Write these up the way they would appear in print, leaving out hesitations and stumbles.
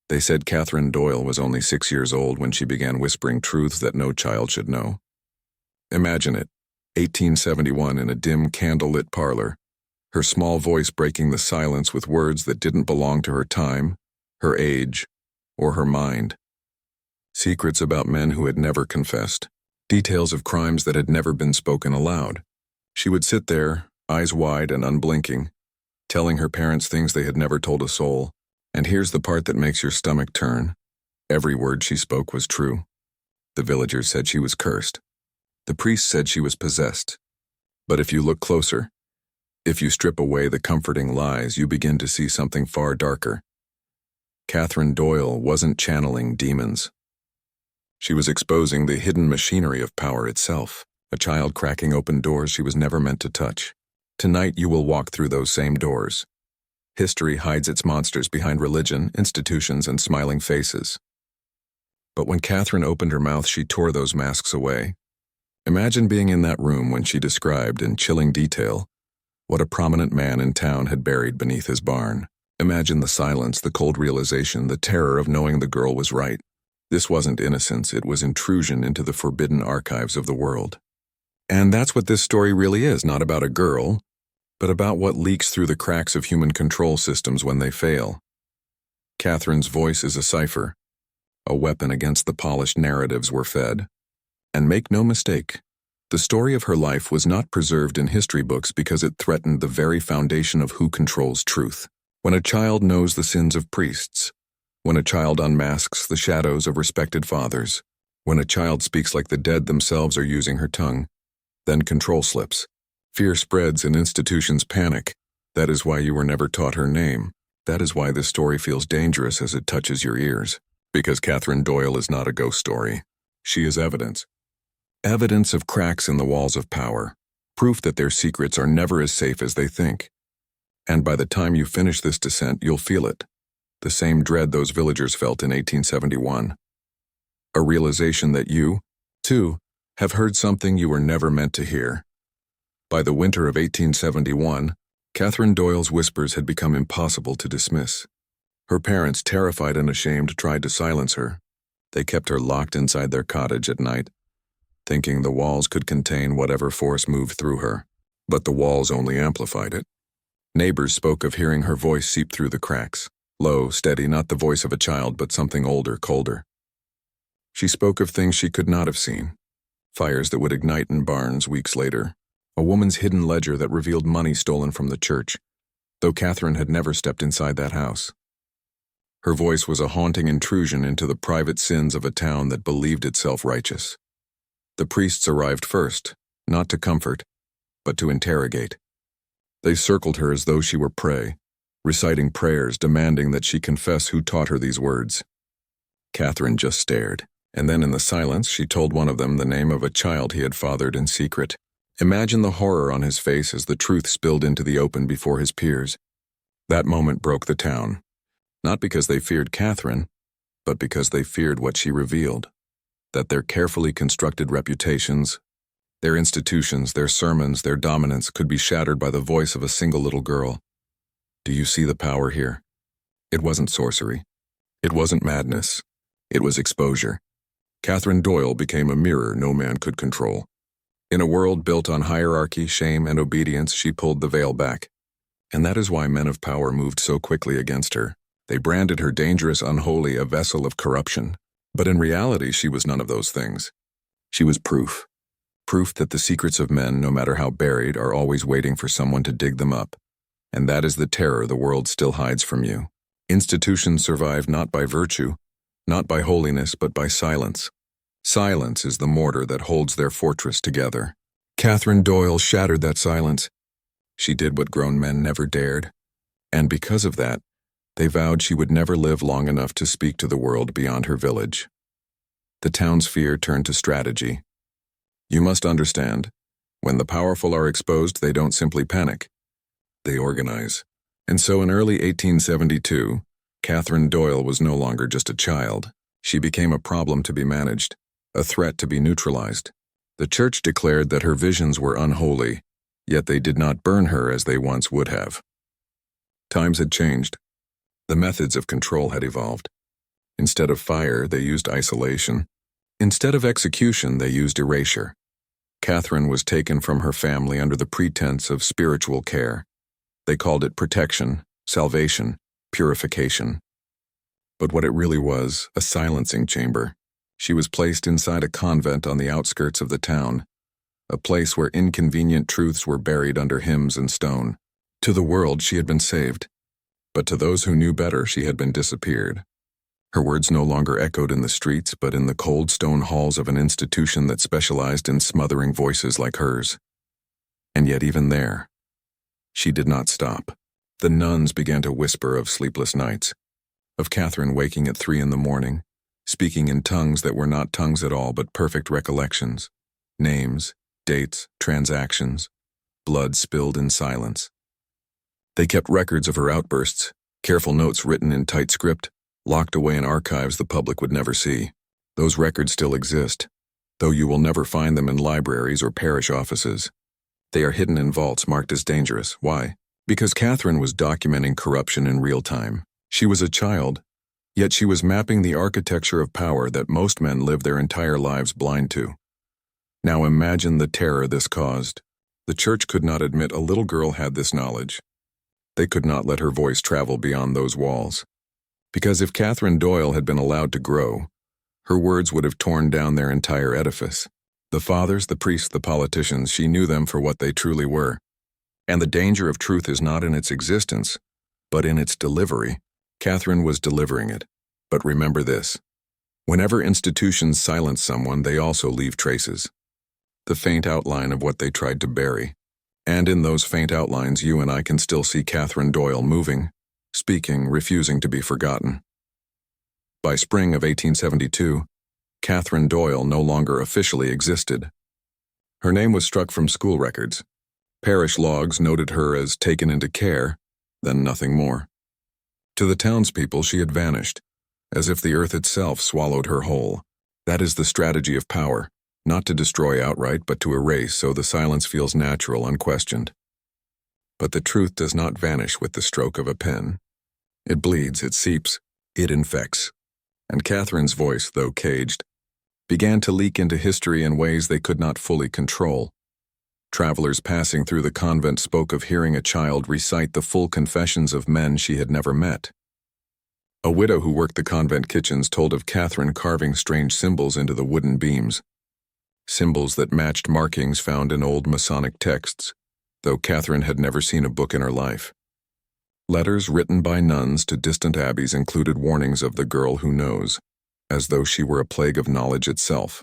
They said Catherine Doyle was only 6 years old when she began whispering truths that no child should know. Imagine it, 1871 in a dim candle-lit parlor, her small voice breaking the silence with words that didn't belong to her time, her age, or her mind. Secrets about men who had never confessed, details of crimes that had never been spoken aloud. She would sit there, eyes wide and unblinking, telling her parents things they had never told a soul. And here's the part that makes your stomach turn. Every word she spoke was true. The villagers said she was cursed. The priests said she was possessed. But if you look closer, if you strip away the comforting lies, you begin to see something far darker. Catherine Doyle wasn't channeling demons. She was exposing the hidden machinery of power itself, a child cracking open doors she was never meant to touch. Tonight you will walk through those same doors. History hides its monsters behind religion, institutions, and smiling faces. But when Catherine opened her mouth, she tore those masks away. Imagine being in that room when she described in chilling detail what a prominent man in town had buried beneath his barn. Imagine the silence, the cold realization, the terror of knowing the girl was right. This wasn't innocence, it was intrusion into the forbidden archives of the world. And that's what this story really is, not about a girl, but about what leaks through the cracks of human control systems when they fail. Catherine's voice is a cipher, a weapon against the polished narratives we're fed. And make no mistake, the story of her life was not preserved in history books because it threatened the very foundation of who controls truth. When a child knows the sins of priests, when a child unmasks the shadows of respected fathers, when a child speaks like the dead themselves are using her tongue, then control slips. Fear spreads and institutions panic. That is why you were never taught her name. That is why this story feels dangerous as it touches your ears. Because Catherine Doyle is not a ghost story. She is evidence. Evidence of cracks in the walls of power. Proof that their secrets are never as safe as they think. And by the time you finish this descent, you'll feel it. The same dread those villagers felt in 1871. A realization that you, too, have heard something you were never meant to hear. By the winter of 1871, Catherine Doyle's whispers had become impossible to dismiss. Her parents, terrified and ashamed, tried to silence her. They kept her locked inside their cottage at night, thinking the walls could contain whatever force moved through her. But the walls only amplified it. Neighbors spoke of hearing her voice seep through the cracks, low, steady, not the voice of a child, but something older, colder. She spoke of things she could not have seen, fires that would ignite in barns weeks later, a woman's hidden ledger that revealed money stolen from the church, though Catherine had never stepped inside that house. Her voice was a haunting intrusion into the private sins of a town that believed itself righteous. The priests arrived first, not to comfort, but to interrogate. They circled her as though she were prey, reciting prayers demanding that she confess who taught her these words. Catherine just stared, and then in the silence she told one of them the name of a child he had fathered in secret. Imagine the horror on his face as the truth spilled into the open before his peers. That moment broke the town, not because they feared Catherine, but because they feared what she revealed, that their carefully constructed reputations, their institutions, their sermons, their dominance could be shattered by the voice of a single little girl. Do you see the power here? It wasn't sorcery. It wasn't madness. It was exposure. Catherine Doyle became a mirror no man could control. In a world built on hierarchy, shame, and obedience, she pulled the veil back. And that is why men of power moved so quickly against her. They branded her dangerous, unholy, a vessel of corruption. But in reality, she was none of those things. She was proof. Proof that the secrets of men, no matter how buried, are always waiting for someone to dig them up. And that is the terror the world still hides from you. Institutions survive not by virtue, not by holiness, but by silence. Silence is the mortar that holds their fortress together. Catherine Doyle shattered that silence. She did what grown men never dared. And because of that, they vowed she would never live long enough to speak to the world beyond her village. The town's fear turned to strategy. You must understand, when the powerful are exposed, they don't simply panic. They organize. And so in early 1872, Catherine Doyle was no longer just a child. She became a problem to be managed, a threat to be neutralized. The church declared that her visions were unholy, yet they did not burn her as they once would have. Times had changed. The methods of control had evolved. Instead of fire, they used isolation. Instead of execution, they used erasure. Catherine was taken from her family under the pretense of spiritual care. They called it protection, salvation, purification. But what it really was, a silencing chamber. She was placed inside a convent on the outskirts of the town, a place where inconvenient truths were buried under hymns and stone. To the world, she had been saved, but to those who knew better, she had been disappeared. Her words no longer echoed in the streets, but in the cold stone halls of an institution that specialized in smothering voices like hers. And yet even there, she did not stop. The nuns began to whisper of sleepless nights, of Catherine waking at 3 a.m, speaking in tongues that were not tongues at all but perfect recollections, names, dates, transactions, blood spilled in silence. They kept records of her outbursts, careful notes written in tight script, locked away in archives the public would never see. Those records still exist, though you will never find them in libraries or parish offices. They are hidden in vaults marked as dangerous. Why? Because Catherine was documenting corruption in real time. She was a child, yet she was mapping the architecture of power that most men live their entire lives blind to. Now imagine the terror this caused. The church could not admit a little girl had this knowledge. They could not let her voice travel beyond those walls. Because if Catherine Doyle had been allowed to grow, her words would have torn down their entire edifice. The fathers, the priests, the politicians, she knew them for what they truly were. And the danger of truth is not in its existence, but in its delivery. Catherine was delivering it. But remember this: whenever institutions silence someone, they also leave traces. The faint outline of what they tried to bury. And in those faint outlines, you and I can still see Catherine Doyle moving, speaking, refusing to be forgotten. By spring of 1872, Catherine Doyle no longer officially existed. Her name was struck from school records. Parish logs noted her as taken into care, then nothing more. To the townspeople, she had vanished, as if the earth itself swallowed her whole. That is the strategy of power, not to destroy outright, but to erase so the silence feels natural, unquestioned. But the truth does not vanish with the stroke of a pen. It bleeds, it seeps, it infects. And Catherine's voice, though caged, began to leak into history in ways they could not fully control. Travelers passing through the convent spoke of hearing a child recite the full confessions of men she had never met. A widow who worked the convent kitchens told of Catherine carving strange symbols into the wooden beams, symbols that matched markings found in old Masonic texts, though Catherine had never seen a book in her life. Letters written by nuns to distant abbeys included warnings of the girl who knows, as though she were a plague of knowledge itself.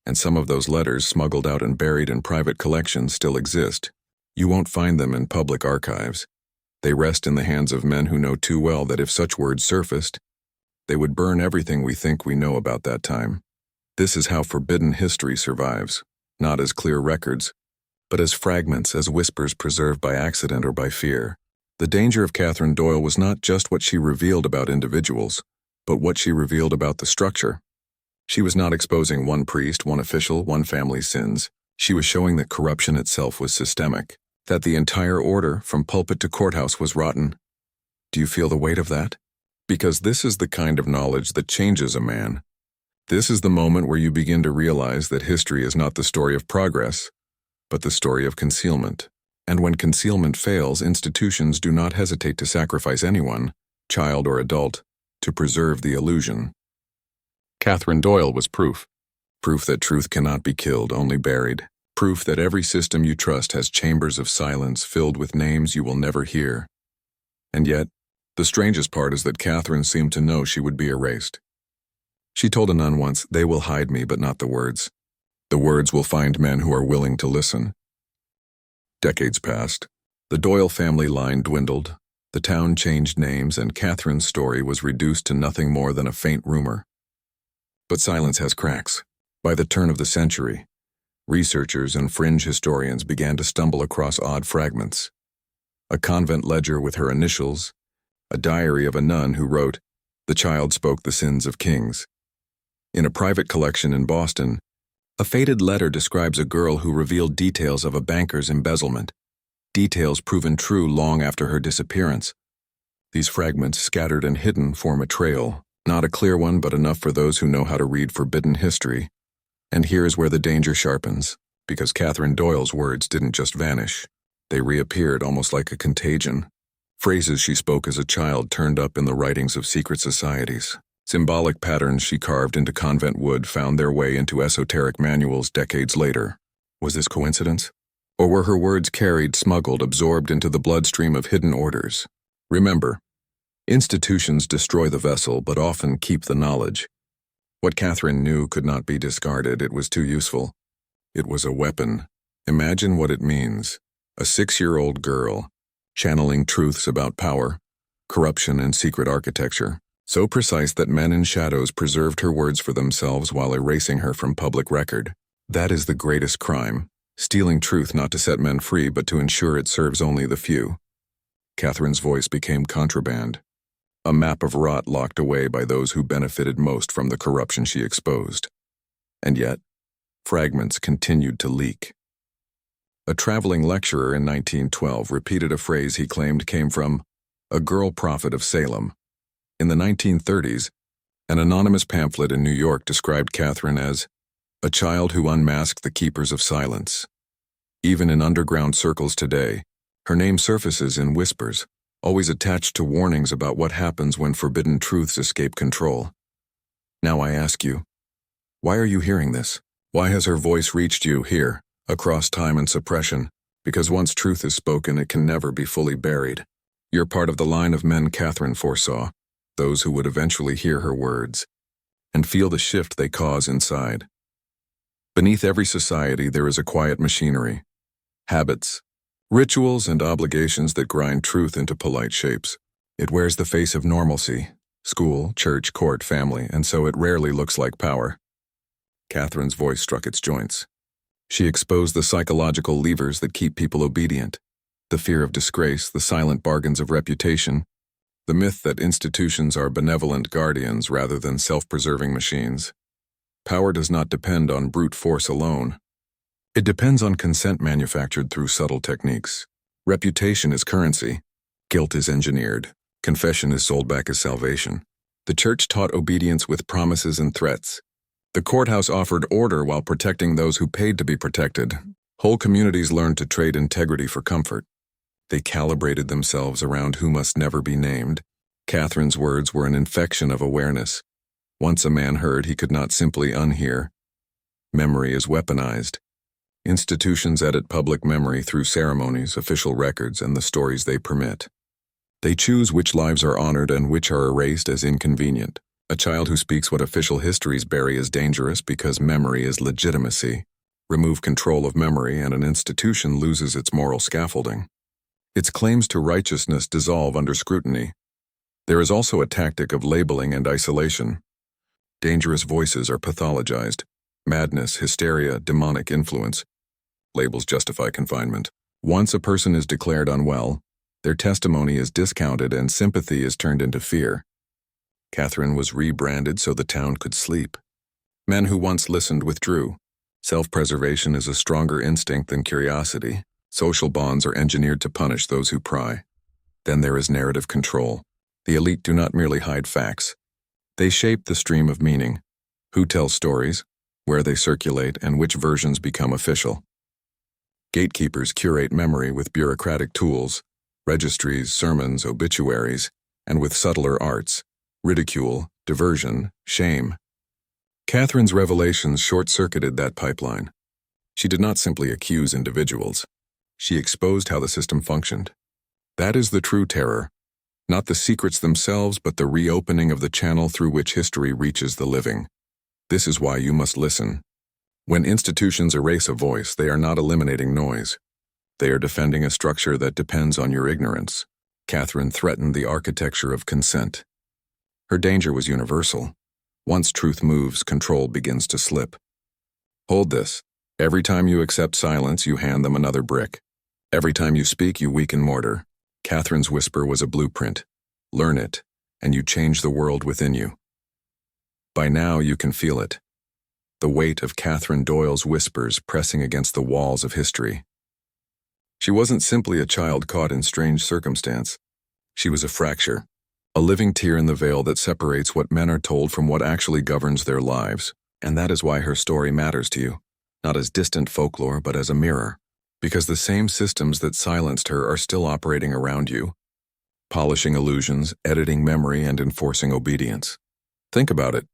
And some of those letters, smuggled out and buried in private collections, still exist. You won't find them in public archives. They rest in the hands of men who know too well that if such words surfaced, they would burn everything we think we know about that time. This is how forbidden history survives, not as clear records, but as fragments, as whispers preserved by accident or by fear. The danger of Catherine Doyle was not just what she revealed about individuals, but what she revealed about the structure. She was not exposing one priest, one official, one family's sins. She was showing that corruption itself was systemic, that the entire order, from pulpit to courthouse, was rotten. Do you feel the weight of that? Because this is the kind of knowledge that changes a man. This is the moment where you begin to realize that history is not the story of progress, but the story of concealment. And when concealment fails, institutions do not hesitate to sacrifice anyone, child or adult, to preserve the illusion. Catherine Doyle was proof. Proof that truth cannot be killed, only buried. Proof that every system you trust has chambers of silence filled with names you will never hear. And yet, the strangest part is that Catherine seemed to know she would be erased. She told a nun once, "They will hide me, but not the words. The words will find men who are willing to listen." Decades passed. The Doyle family line dwindled. The town changed names, and Catherine's story was reduced to nothing more than a faint rumor. But silence has cracks. By the turn of the century, researchers and fringe historians began to stumble across odd fragments. A convent ledger with her initials, a diary of a nun who wrote, "The child spoke the sins of kings." In a private collection in Boston, a faded letter describes a girl who revealed details of a banker's embezzlement, details proven true long after her disappearance. These fragments, scattered and hidden, form a trail, Not a clear one, but enough for those who know how to read forbidden history. And here is where the danger sharpens, because Catherine Doyle's words didn't just vanish. They reappeared almost like a contagion. Phrases she spoke as a child turned up in the writings of secret societies. Symbolic patterns she carved into convent wood found their way into esoteric manuals decades later. Was this coincidence? Or were her words carried, smuggled, absorbed into the bloodstream of hidden orders? Remember, institutions destroy the vessel but often keep the knowledge. What Catherine knew could not be discarded. It was too useful. It was a weapon. Imagine what it means. A 6-year-old girl, channeling truths about power, corruption, and secret architecture, so precise that men in shadows preserved her words for themselves while erasing her from public record. That is the greatest crime, stealing truth not to set men free but to ensure it serves only the few. Catherine's voice became contraband, a map of rot locked away by those who benefited most from the corruption she exposed. And yet, fragments continued to leak. A traveling lecturer in 1912 repeated a phrase he claimed came from a girl prophet of Salem. In the 1930s, an anonymous pamphlet in New York described Catherine as a child who unmasked the keepers of silence. Even in underground circles today, her name surfaces in whispers, always attached to warnings about what happens when forbidden truths escape control. Now I ask you, why are you hearing this? Why has her voice reached you here, across time and suppression? Because once truth is spoken, it can never be fully buried. You're part of the line of men Catherine foresaw, those who would eventually hear her words and feel the shift they cause inside. Beneath every society there is a quiet machinery, habits, rituals, and obligations that grind truth into polite shapes. It wears the face of normalcy, school, church, court, family, and so it rarely looks like power. Catherine's voice struck its joints. She exposed the psychological levers that keep people obedient, the fear of disgrace, the silent bargains of reputation, the myth that institutions are benevolent guardians rather than self-preserving machines. Power does not depend on brute force alone. It depends on consent manufactured through subtle techniques. Reputation is currency. Guilt is engineered. Confession is sold back as salvation. The church taught obedience with promises and threats. The courthouse offered order while protecting those who paid to be protected. Whole communities learned to trade integrity for comfort. They calibrated themselves around who must never be named. Catherine's words were an infection of awareness. Once a man heard, he could not simply unhear. Memory is weaponized. Institutions edit public memory through ceremonies, official records, and the stories they permit. They choose which lives are honored and which are erased as inconvenient. A child who speaks what official histories bury is dangerous because memory is legitimacy. Remove control of memory and an institution loses its moral scaffolding. Its claims to righteousness dissolve under scrutiny. There is also a tactic of labeling and isolation. Dangerous voices are pathologized. Madness, hysteria, demonic influence. Labels justify confinement. Once a person is declared unwell, their testimony is discounted and sympathy is turned into fear. Catherine was rebranded so the town could sleep. Men who once listened withdrew. Self-preservation is a stronger instinct than curiosity. Social bonds are engineered to punish those who pry. Then there is narrative control. The elite do not merely hide facts. They shape the stream of meaning. Who tells stories, where they circulate, and which versions become official. Gatekeepers curate memory with bureaucratic tools, registries, sermons, obituaries, and with subtler arts, ridicule, diversion, shame. Catherine's revelations short-circuited that pipeline. She did not simply accuse individuals. She exposed how the system functioned. That is the true terror. Not the secrets themselves, but the reopening of the channel through which history reaches the living. This is why you must listen. When institutions erase a voice, they are not eliminating noise. They are defending a structure that depends on your ignorance. Catherine threatened the architecture of consent. Her danger was universal. Once truth moves, control begins to slip. Hold this. Every time you accept silence, you hand them another brick. Every time you speak, you weaken mortar. Catherine's whisper was a blueprint. Learn it, and you change the world within you. By now, you can feel it. The weight of Catherine Doyle's whispers pressing against the walls of history. She wasn't simply a child caught in strange circumstance. She was a fracture, a living tear in the veil that separates what men are told from what actually governs their lives. And that is why her story matters to you, not as distant folklore but as a mirror. Because the same systems that silenced her are still operating around you, polishing illusions, editing memory, and enforcing obedience. Think about it.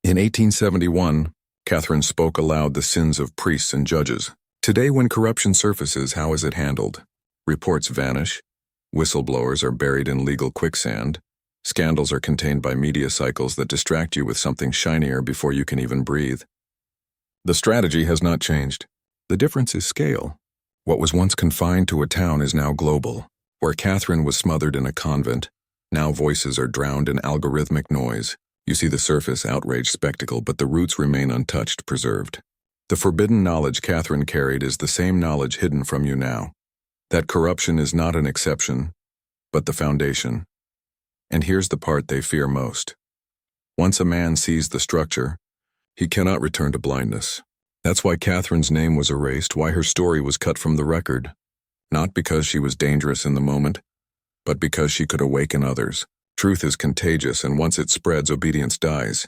In 1871, Catherine spoke aloud the sins of priests and judges. Today, when corruption surfaces, how is it handled? Reports vanish, whistleblowers are buried in legal quicksand, scandals are contained by media cycles that distract you with something shinier before you can even breathe. The strategy has not changed. The difference is scale. What was once confined to a town is now global. Where Catherine was smothered in a convent, now voices are drowned in algorithmic noise. You see the surface outraged spectacle, but the roots remain untouched, preserved. The forbidden knowledge Catherine carried is the same knowledge hidden from you now. That corruption is not an exception, but the foundation. And here's the part they fear most. Once a man sees the structure, he cannot return to blindness. That's why Catherine's name was erased, why her story was cut from the record. Not because she was dangerous in the moment, but because she could awaken others. Truth is contagious, and once it spreads, obedience dies.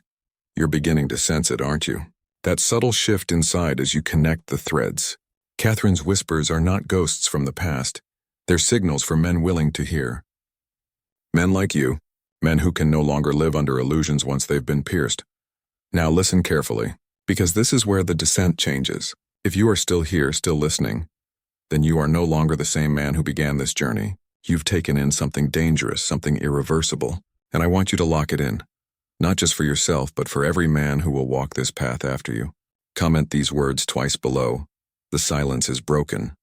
You're beginning to sense it, aren't you? That subtle shift inside as you connect the threads. Catherine's whispers are not ghosts from the past. They're signals for men willing to hear. Men like you, men who can no longer live under illusions once they've been pierced. Now listen carefully, because this is where the descent changes. If you are still here, still listening, then you are no longer the same man who began this journey. You've taken in something dangerous, something irreversible, and I want you to lock it in. Not just for yourself, but for every man who will walk this path after you. Comment these words twice below. The silence is broken.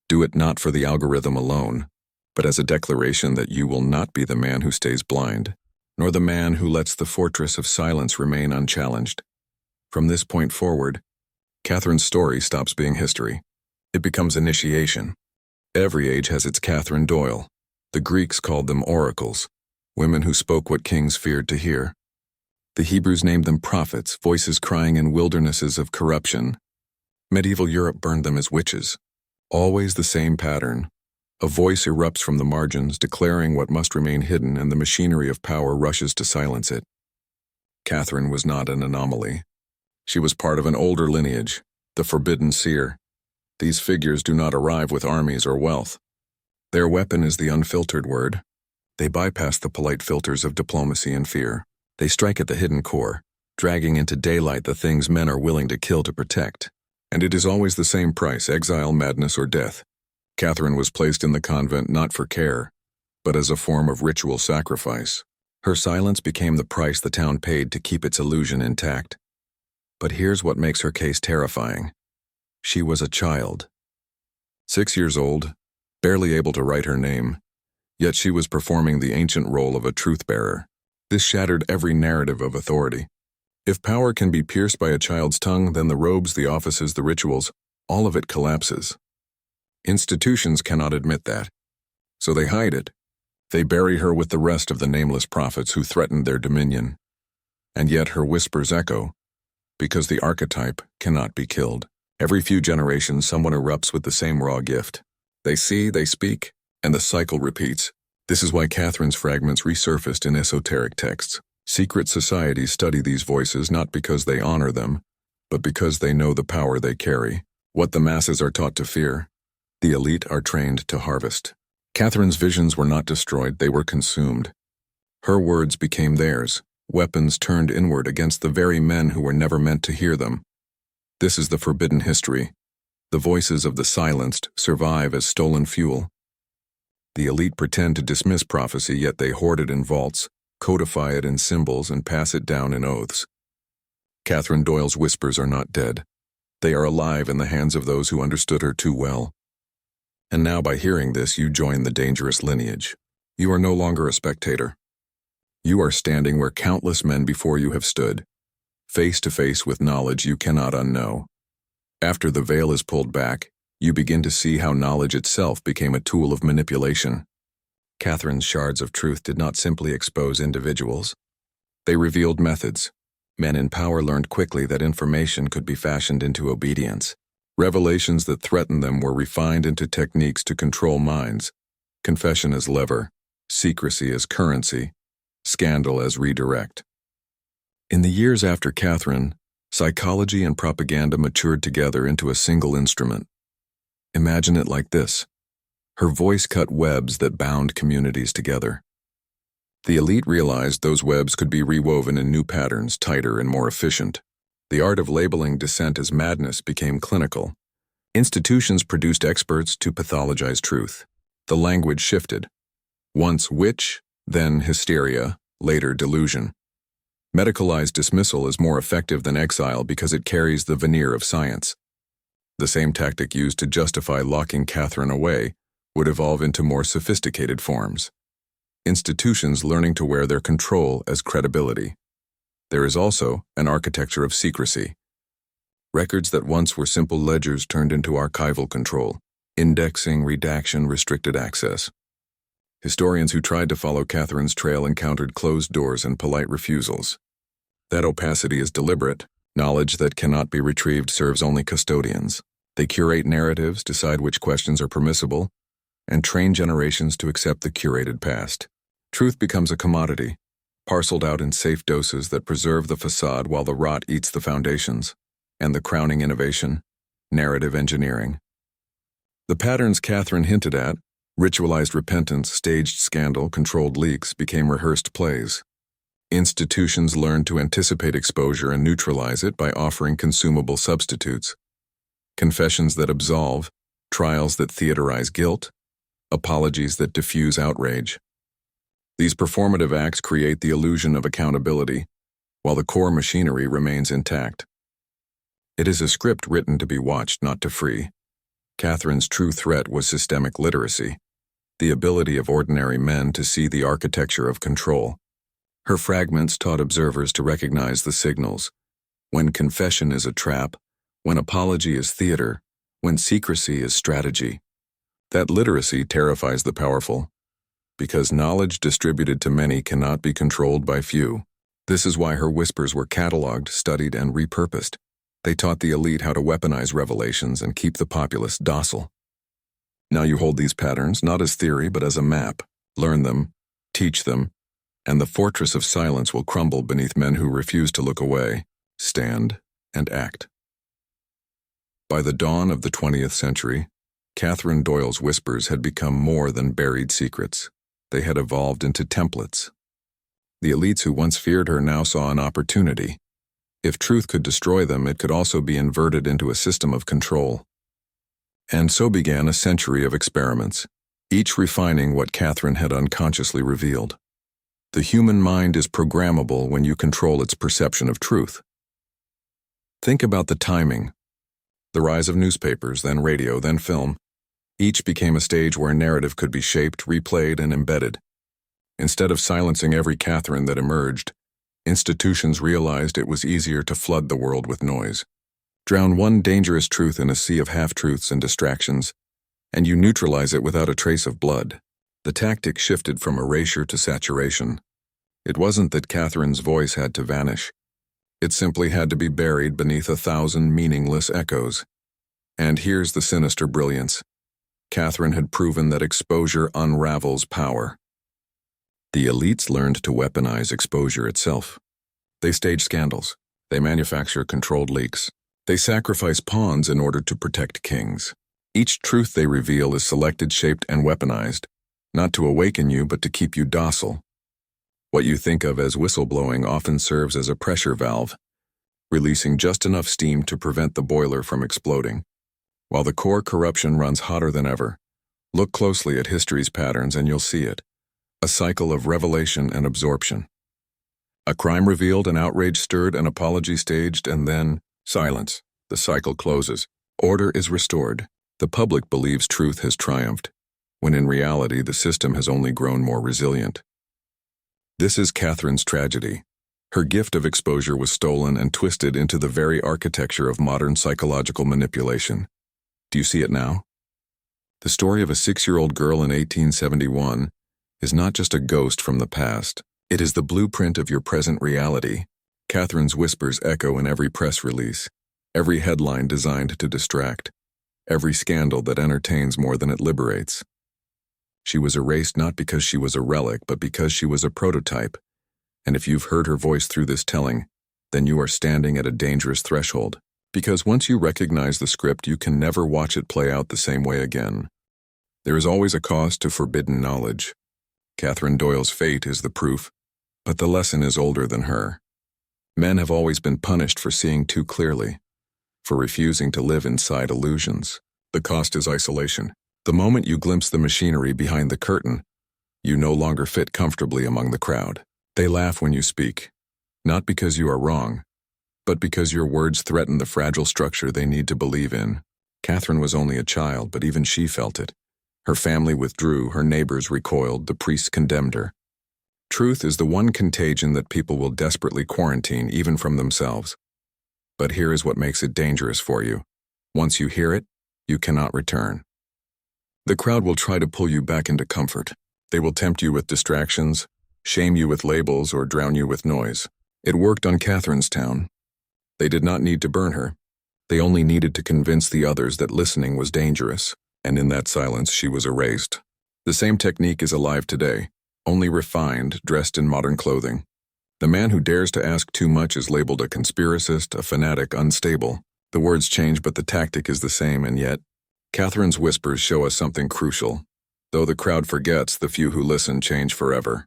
Do it not for the algorithm alone, but as a declaration that you will not be the man who stays blind, nor the man who lets the fortress of silence remain unchallenged. From this point forward, Catherine's story stops being history. It becomes initiation. Every age has its Catherine Doyle. The Greeks called them oracles, women who spoke what kings feared to hear. The Hebrews named them prophets, voices crying in wildernesses of corruption. Medieval Europe burned them as witches. Always the same pattern. A voice erupts from the margins, declaring what must remain hidden, and the machinery of power rushes to silence it. Catherine was not an anomaly. She was part of an older lineage, the forbidden seer. These figures do not arrive with armies or wealth. Their weapon is the unfiltered word. They bypass the polite filters of diplomacy and fear. They strike at the hidden core, dragging into daylight the things men are willing to kill to protect. And it is always the same price: exile, madness, or death. Catherine was placed in the convent not for care, but as a form of ritual sacrifice. Her silence became the price the town paid to keep its illusion intact. But here's what makes her case terrifying. She was a child. 6 years old, barely able to write her name, yet she was performing the ancient role of a truth-bearer. This shattered every narrative of authority. If power can be pierced by a child's tongue, then the robes, the offices, the rituals, all of it collapses. Institutions cannot admit that, so they hide it. They bury her with the rest of the nameless prophets who threatened their dominion. And yet her whispers echo, because the archetype cannot be killed. Every few generations, someone erupts with the same raw gift. They see, they speak, and the cycle repeats. This is why Catherine's fragments resurfaced in esoteric texts. Secret societies study these voices not because they honor them, but because they know the power they carry. What the masses are taught to fear, the elite are trained to harvest. Catherine's visions were not destroyed, they were consumed. Her words became theirs, weapons turned inward against the very men who were never meant to hear them. This is the forbidden history. The voices of the silenced survive as stolen fuel. The elite pretend to dismiss prophecy, yet they hoard it in vaults, codify it in symbols, and pass it down in oaths. Catherine Doyle's whispers are not dead. They are alive in the hands of those who understood her too well. And now, by hearing this, you join the dangerous lineage. You are no longer a spectator. You are standing where countless men before you have stood, face to face with knowledge you cannot unknow. After the veil is pulled back, you begin to see how knowledge itself became a tool of manipulation. Catherine's shards of truth did not simply expose individuals. They revealed methods. Men in power learned quickly that information could be fashioned into obedience. Revelations that threatened them were refined into techniques to control minds. Confession as lever, secrecy as currency, scandal as redirect. In the years after Catherine, psychology and propaganda matured together into a single instrument. Imagine it like this. Her voice cut webs that bound communities together. The elite realized those webs could be rewoven in new patterns, tighter and more efficient. The art of labeling dissent as madness became clinical. Institutions produced experts to pathologize truth. The language shifted. Once witch, then hysteria, later delusion. Medicalized dismissal is more effective than exile because it carries the veneer of science. The same tactic used to justify locking Catherine away would evolve into more sophisticated forms. Institutions learning to wear their control as credibility. There is also an architecture of secrecy. Records that once were simple ledgers turned into archival control, indexing, redaction, restricted access. Historians who tried to follow Catherine's trail encountered closed doors and polite refusals. That opacity is deliberate. Knowledge that cannot be retrieved serves only custodians. They curate narratives, decide which questions are permissible, and train generations to accept the curated past. Truth becomes a commodity, parceled out in safe doses that preserve the facade while the rot eats the foundations. And the crowning innovation, narrative engineering. The patterns Catherine hinted at, ritualized repentance, staged scandal, controlled leaks, became rehearsed plays. Institutions learned to anticipate exposure and neutralize it by offering consumable substitutes. Confessions that absolve, trials that theaterize guilt, apologies that diffuse outrage. These performative acts create the illusion of accountability, while the core machinery remains intact. It is a script written to be watched, not to free. Catherine's true threat was systemic literacy, the ability of ordinary men to see the architecture of control. Her fragments taught observers to recognize the signals. When confession is a trap, when apology is theater, when secrecy is strategy. That literacy terrifies the powerful, because knowledge distributed to many cannot be controlled by few. This is why her whispers were cataloged, studied, and repurposed. They taught the elite how to weaponize revelations and keep the populace docile. Now you hold these patterns not as theory but as a map. Learn them, teach them, and the fortress of silence will crumble beneath men who refuse to look away, stand, and act. By the dawn of the 20th century, Catherine Doyle's whispers had become more than buried secrets. They had evolved into templates. The elites who once feared her now saw an opportunity. If truth could destroy them, it could also be inverted into a system of control. And so began a century of experiments, each refining what Catherine had unconsciously revealed. The human mind is programmable when you control its perception of truth. Think about the timing. The rise of newspapers, then radio, then film. Each became a stage where narrative could be shaped, replayed, and embedded. Instead of silencing every Catherine that emerged, institutions realized it was easier to flood the world with noise. Drown one dangerous truth in a sea of half-truths and distractions, and you neutralize it without a trace of blood. The tactic shifted from erasure to saturation. It wasn't that Catherine's voice had to vanish. It simply had to be buried beneath 1,000 meaningless echoes. And here's the sinister brilliance. Catherine had proven that exposure unravels power. The elites learned to weaponize exposure itself. They stage scandals. They manufacture controlled leaks. They sacrifice pawns in order to protect kings. Each truth they reveal is selected, shaped, and weaponized, not to awaken you but to keep you docile. What you think of as whistleblowing often serves as a pressure valve, releasing just enough steam to prevent the boiler from exploding. While the core corruption runs hotter than ever, look closely at history's patterns and you'll see it. A cycle of revelation and absorption. A crime revealed, an outrage stirred, an apology staged, and then silence. The cycle closes. Order is restored. The public believes truth has triumphed, when in reality the system has only grown more resilient. This is Catherine's tragedy. Her gift of exposure was stolen and twisted into the very architecture of modern psychological manipulation. Do you see it now? The story of a 6-year-old girl in 1871 is not just a ghost from the past. It is the blueprint of your present reality. Catherine's whispers echo in every press release, every headline designed to distract, every scandal that entertains more than it liberates. She was erased not because she was a relic, but because she was a prototype, And if you've heard her voice through this telling, then you are standing at a dangerous threshold. Because once you recognize the script, you can never watch it play out the same way again. There is always a cost to forbidden knowledge. Catherine Doyle's fate is the proof, but the lesson is older than her. Men have always been punished for seeing too clearly, for refusing to live inside illusions. The cost is isolation. The moment you glimpse the machinery behind the curtain, you no longer fit comfortably among the crowd. They laugh when you speak, not because you are wrong, but because your words threaten the fragile structure they need to believe in. Catherine was only a child, but even she felt it. Her family withdrew, her neighbors recoiled, the priests condemned her. Truth is the one contagion that people will desperately quarantine, even from themselves. But here is what makes it dangerous for you. Once you hear it, you cannot return. The crowd will try to pull you back into comfort. They will tempt you with distractions, shame you with labels, or drown you with noise. It worked on Catherine's town. They did not need to burn her. They only needed to convince the others that listening was dangerous, and in that silence she was erased. The same technique is alive today, only refined, dressed in modern clothing. The man who dares to ask too much is labeled a conspiracist, a fanatic, unstable. The words change, but the tactic is the same, and yet, Catherine's whispers show us something crucial. Though the crowd forgets, the few who listen change forever.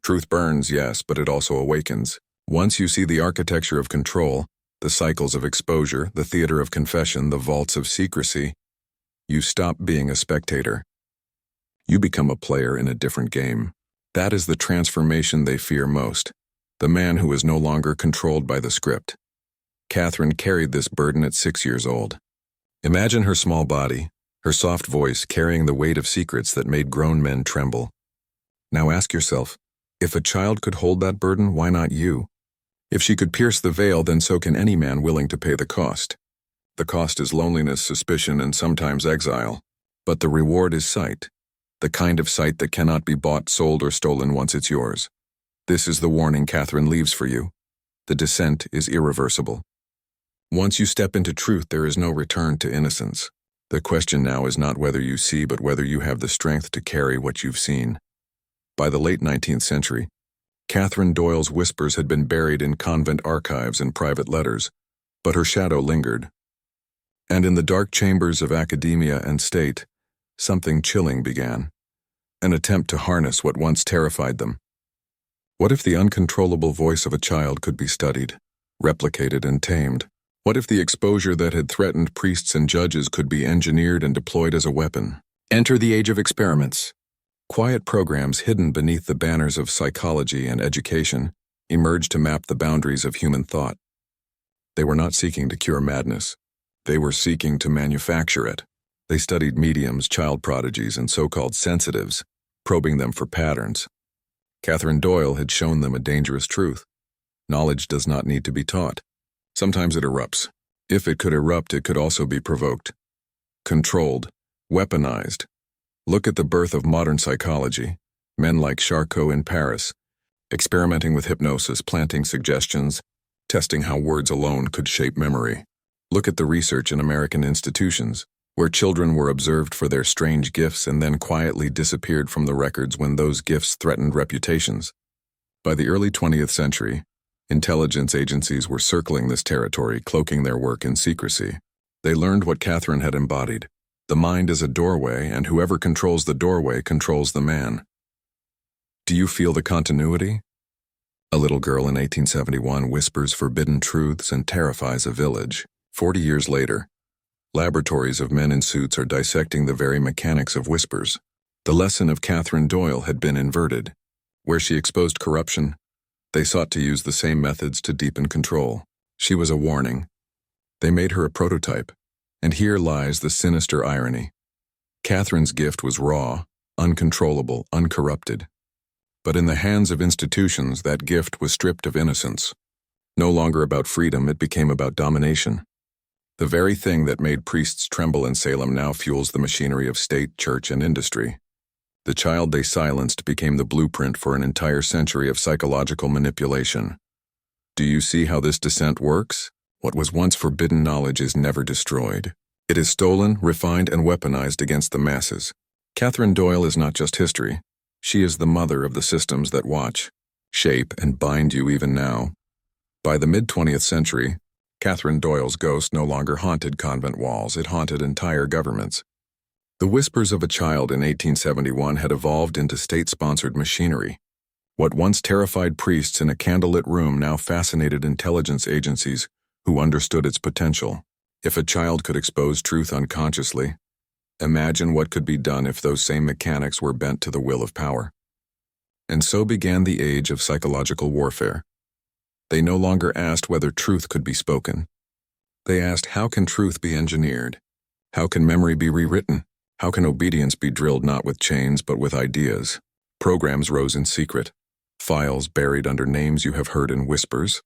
Truth burns, yes, but it also awakens. Once you see the architecture of control, the cycles of exposure, the theater of confession, the vaults of secrecy, you stop being a spectator. You become a player in a different game. That is the transformation they fear most. The man who is no longer controlled by the script. Catherine carried this burden at 6 years old. Imagine her small body, her soft voice carrying the weight of secrets that made grown men tremble. Now ask yourself, if a child could hold that burden, why not you? If she could pierce the veil, then so can any man willing to pay the cost. The cost is loneliness, suspicion, and sometimes exile. But the reward is sight. The kind of sight that cannot be bought, sold, or stolen once it's yours. This is the warning Catherine leaves for you. The descent is irreversible. Once you step into truth, there is no return to innocence. The question now is not whether you see, but whether you have the strength to carry what you've seen. By the late 19th century, Catherine Doyle's whispers had been buried in convent archives and private letters, but her shadow lingered. And in the dark chambers of academia and state, something chilling began, an attempt to harness what once terrified them. What if the uncontrollable voice of a child could be studied, replicated, and tamed? What if the exposure that had threatened priests and judges could be engineered and deployed as a weapon? Enter the age of experiments. Quiet programs hidden beneath the banners of psychology and education emerged to map the boundaries of human thought. They were not seeking to cure madness. They were seeking to manufacture it. They studied mediums, child prodigies, and so-called sensitives, probing them for patterns. Catherine Doyle had shown them a dangerous truth. Knowledge does not need to be taught. Sometimes it erupts. If it could erupt, it could also be provoked, controlled, weaponized. Look at the birth of modern psychology. Men like Charcot in Paris, experimenting with hypnosis, planting suggestions, testing how words alone could shape memory. Look at the research in American institutions, where children were observed for their strange gifts and then quietly disappeared from the records when those gifts threatened reputations. By the early 20th century, intelligence agencies were circling this territory, cloaking their work in secrecy. They learned what Catherine had embodied. The mind is a doorway, and whoever controls the doorway controls the man. Do you feel the continuity? A little girl in 1871 whispers forbidden truths and terrifies a village. 40 years later, laboratories of men in suits are dissecting the very mechanics of whispers. The lesson of Catherine Doyle had been inverted. Where she exposed corruption, they sought to use the same methods to deepen control. She was a warning. They made her a prototype. And here lies the sinister irony. Catherine's gift was raw, uncontrollable, uncorrupted. But in the hands of institutions, that gift was stripped of innocence. No longer about freedom, it became about domination. The very thing that made priests tremble in Salem now fuels the machinery of state, church, and industry. The child they silenced became the blueprint for an entire century of psychological manipulation. Do you see how this descent works? What was once forbidden knowledge is never destroyed. It is stolen, refined, and weaponized against the masses. Catherine Doyle is not just history. She is the mother of the systems that watch. shape, and bind you even now. By the mid-20th century, Catherine Doyle's ghost no longer haunted convent walls, it haunted entire governments. The whispers of a child in 1871 had evolved into state-sponsored machinery. What once terrified priests in a candlelit room now fascinated intelligence agencies who understood its potential. If a child could expose truth unconsciously, imagine what could be done if those same mechanics were bent to the will of power. And so began the age of psychological warfare. They no longer asked whether truth could be spoken. They asked, how can truth be engineered? How can memory be rewritten? How can obedience be drilled not with chains but with ideas? Programs rose in secret. Files buried under names you have heard in whispers.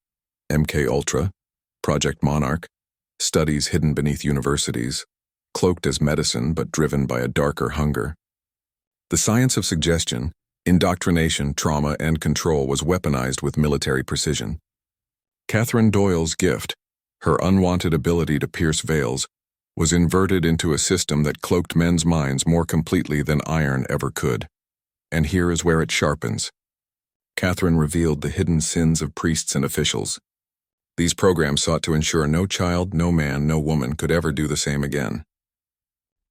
MK Ultra, Project Monarch, studies hidden beneath universities, cloaked as medicine but driven by a darker hunger. The science of suggestion, indoctrination, trauma, and control was weaponized with military precision. Catherine Doyle's gift, her unwanted ability to pierce veils, was inverted into a system that cloaked men's minds more completely than iron ever could. And here is where it sharpens. Catherine revealed the hidden sins of priests and officials. These programs sought to ensure no child, no man, no woman could ever do the same again.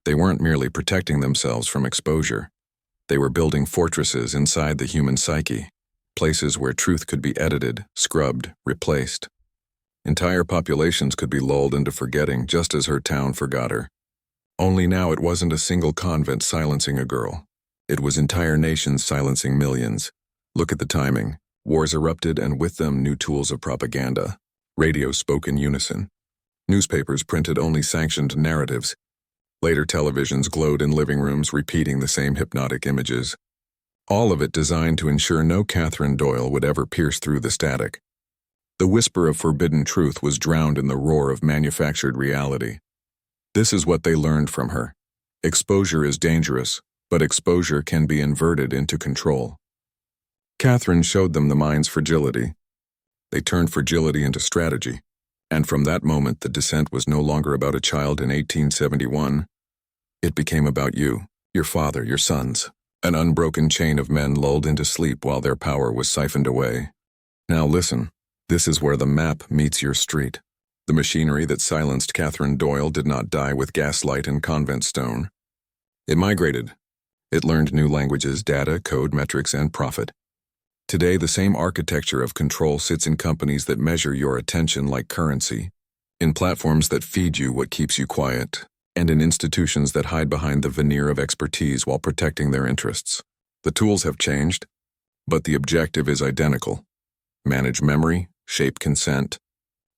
They weren't merely protecting themselves from exposure. They were building fortresses inside the human psyche, places where truth could be edited, scrubbed, replaced. Entire populations could be lulled into forgetting just as her town forgot her. Only now it wasn't a single convent silencing a girl. It was entire nations silencing millions. Look at the timing. Wars erupted and with them new tools of propaganda. Radios spoke in unison. Newspapers printed only sanctioned narratives. Later televisions glowed in living rooms repeating the same hypnotic images. All of it designed to ensure no Catherine Doyle would ever pierce through the static. The whisper of forbidden truth was drowned in the roar of manufactured reality. This is what they learned from her. Exposure is dangerous, but exposure can be inverted into control. Catherine showed them the mind's fragility. They turned fragility into strategy, and from that moment the descent was no longer about a child in 1871. It became about you, your father, your sons, an unbroken chain of men lulled into sleep while their power was siphoned away. Now listen, this is where the map meets your street. The machinery that silenced Catherine Doyle did not die with gaslight and convent stone. It migrated. It learned new languages, data, code, metrics, and profit. Today, the same architecture of control sits in companies that measure your attention like currency, in platforms that feed you what keeps you quiet, and in institutions that hide behind the veneer of expertise while protecting their interests. The tools have changed, but the objective is identical. Manage memory, shape consent,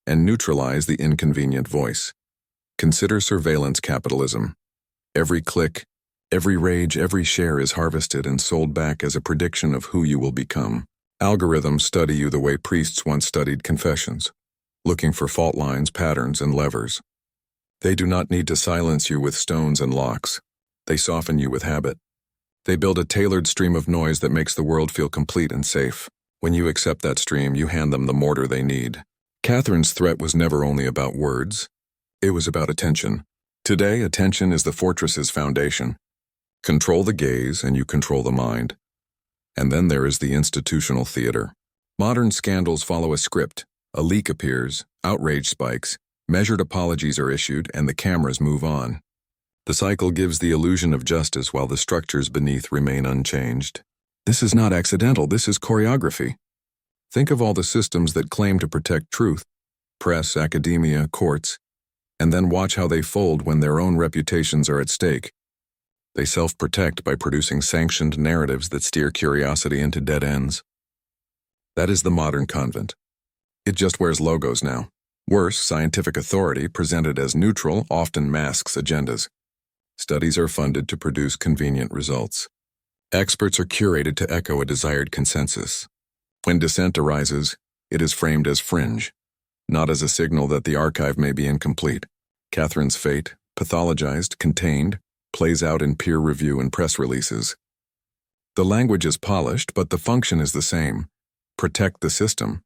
and neutralize the inconvenient voice. Consider surveillance capitalism. Every click, every rage, every share is harvested and sold back as a prediction of who you will become. Algorithms study you the way priests once studied confessions, looking for fault lines, patterns, and levers. They do not need to silence you with stones and locks. They soften you with habit. They build a tailored stream of noise that makes the world feel complete and safe. When you accept that stream, you hand them the mortar they need. Catherine's threat was never only about words. It was about attention. Today, attention is the fortress's foundation. Control the gaze and you control the mind. And then there is the institutional theater. Modern scandals follow a script. A leak appears, outrage spikes, measured apologies are issued, and the cameras move on. The cycle gives the illusion of justice while the structures beneath remain unchanged. This is not accidental, this is choreography. Think of all the systems that claim to protect truth, press, academia, courts, and then watch how they fold when their own reputations are at stake. They self-protect by producing sanctioned narratives that steer curiosity into dead ends. That is the modern convent. It just wears logos now. Worse, scientific authority, presented as neutral, often masks agendas. Studies are funded to produce convenient results. Experts are curated to echo a desired consensus. When dissent arises, it is framed as fringe, not as a signal that the archive may be incomplete. Catherine's fate, pathologized, contained, plays out in peer review and press releases. The language is polished, but the function is the same. Protect the system.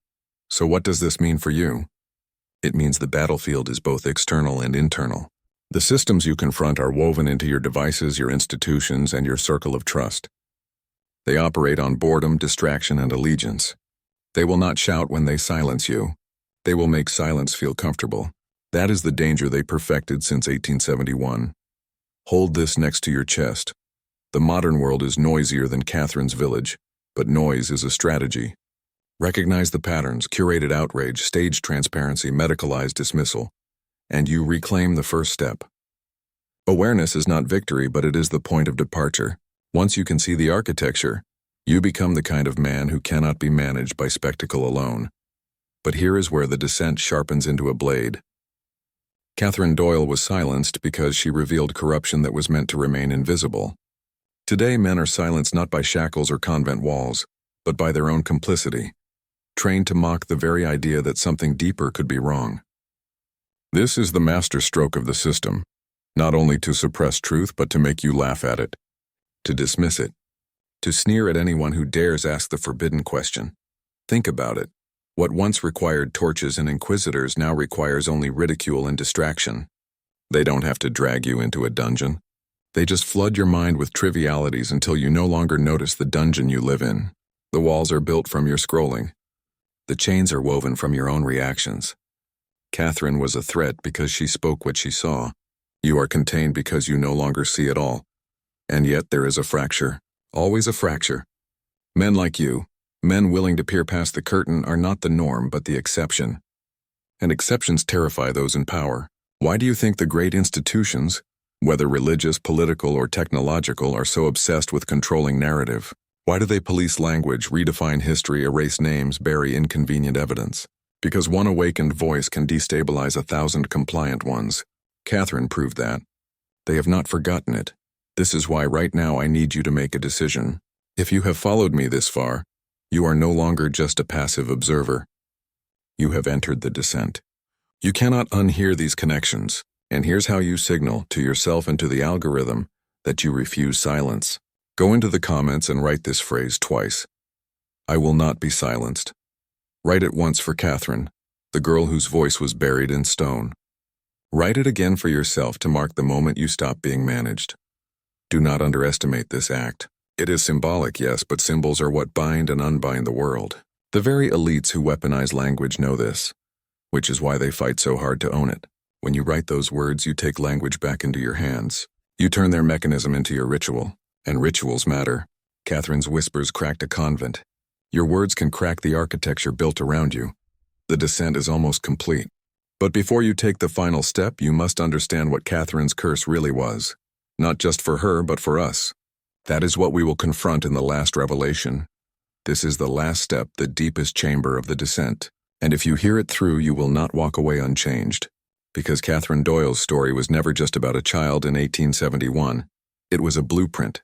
So what does this mean for you? It means the battlefield is both external and internal. The systems you confront are woven into your devices, your institutions, and your circle of trust. They operate on boredom, distraction, and allegiance. They will not shout when they silence you. They will make silence feel comfortable. That is the danger they perfected since 1871. Hold this next to your chest. The modern world is noisier than Catherine's village, but noise is a strategy. Recognize the patterns: curated outrage, staged transparency, medicalized dismissal, and you reclaim the first step. Awareness is not victory, but it is the point of departure. Once you can see the architecture, you become the kind of man who cannot be managed by spectacle alone. But here is where the descent sharpens into a blade. Catherine Doyle was silenced because she revealed corruption that was meant to remain invisible. Today, men are silenced not by shackles or convent walls, but by their own complicity, trained to mock the very idea that something deeper could be wrong. This is the masterstroke of the system, not only to suppress truth, but to make you laugh at it, to dismiss it, to sneer at anyone who dares ask the forbidden question. Think about it. What once required torches and inquisitors now requires only ridicule and distraction. They don't have to drag you into a dungeon. They just flood your mind with trivialities until you no longer notice the dungeon you live in. The walls are built from your scrolling. The chains are woven from your own reactions. Catherine was a threat because she spoke what she saw. You are contained because you no longer see it all. And yet there is a fracture, always a fracture. Men like you, men willing to peer past the curtain, are not the norm but the exception. And exceptions terrify those in power. Why do you think the great institutions, whether religious, political, or technological, are so obsessed with controlling narrative? Why do they police language, redefine history, erase names, bury inconvenient evidence? Because one awakened voice can destabilize 1,000 compliant ones. Catherine proved that. They have not forgotten it. This is why right now I need you to make a decision. If you have followed me this far, you are no longer just a passive observer. You have entered the descent. You cannot unhear these connections, and here's how you signal to yourself and to the algorithm that you refuse silence. Go into the comments and write this phrase twice. I will not be silenced. Write it once for Catherine, the girl whose voice was buried in stone. Write it again for yourself to mark the moment you stop being managed. Do not underestimate this act. It is symbolic, yes, but symbols are what bind and unbind the world. The very elites who weaponize language know this, which is why they fight so hard to own it. When you write those words, you take language back into your hands. You turn their mechanism into your ritual, and rituals matter. Catherine's whispers cracked a convent. Your words can crack the architecture built around you. The descent is almost complete. But before you take the final step, you must understand what Catherine's curse really was. Not just for her, but for us. That is what we will confront in the last revelation. This is the last step, the deepest chamber of the descent. And if you hear it through, you will not walk away unchanged. Because Catherine Doyle's story was never just about a child in 1871. It was a blueprint,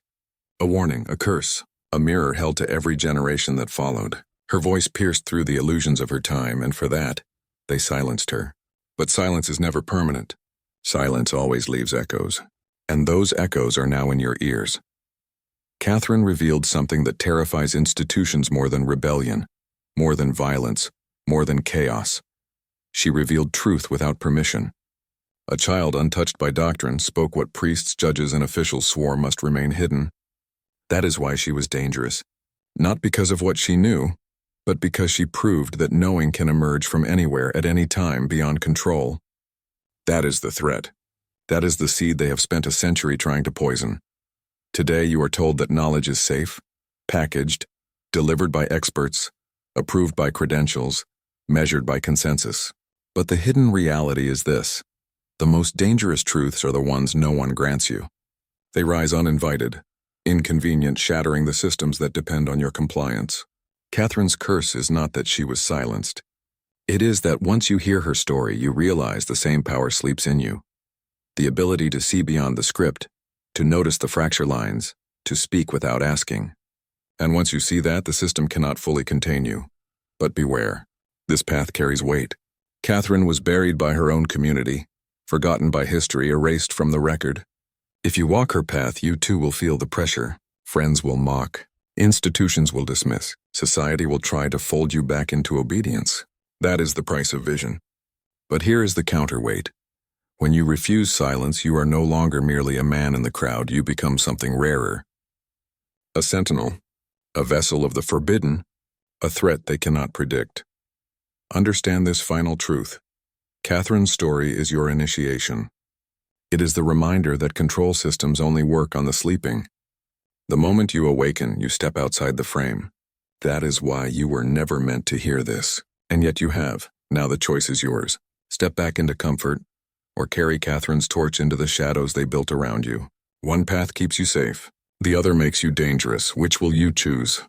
a warning, a curse, a mirror held to every generation that followed. Her voice pierced through the illusions of her time, and for that, they silenced her. But silence is never permanent. Silence always leaves echoes. And those echoes are now in your ears. Catherine revealed something that terrifies institutions more than rebellion, more than violence, more than chaos. She revealed truth without permission. A child untouched by doctrine spoke what priests, judges, and officials swore must remain hidden. That is why she was dangerous. Not because of what she knew, but because she proved that knowing can emerge from anywhere at any time beyond control. That is the threat. That is the seed they have spent a century trying to poison. Today you are told that knowledge is safe, packaged, delivered by experts, approved by credentials, measured by consensus. But the hidden reality is this: the most dangerous truths are the ones no one grants you. They rise uninvited, inconvenient, shattering the systems that depend on your compliance. Catherine's curse is not that she was silenced. It is that once you hear her story, you realize the same power sleeps in you. The ability to see beyond the script, to notice the fracture lines, to speak without asking. And once you see that, the system cannot fully contain you. But beware, this path carries weight. Catherine was buried by her own community, forgotten by history, erased from the record. If you walk her path, you too will feel the pressure. Friends will mock. Institutions will dismiss. Society will try to fold you back into obedience. That is the price of vision. But here is the counterweight. When you refuse silence, you are no longer merely a man in the crowd, you become something rarer. A sentinel, a vessel of the forbidden, a threat they cannot predict. Understand this final truth. Catherine's story is your initiation. It is the reminder that control systems only work on the sleeping. The moment you awaken, you step outside the frame. That is why you were never meant to hear this. And yet you have. Now the choice is yours. Step back into comfort, or carry Catherine's torch into the shadows they built around you. One path keeps you safe. The other makes you dangerous. Which will you choose?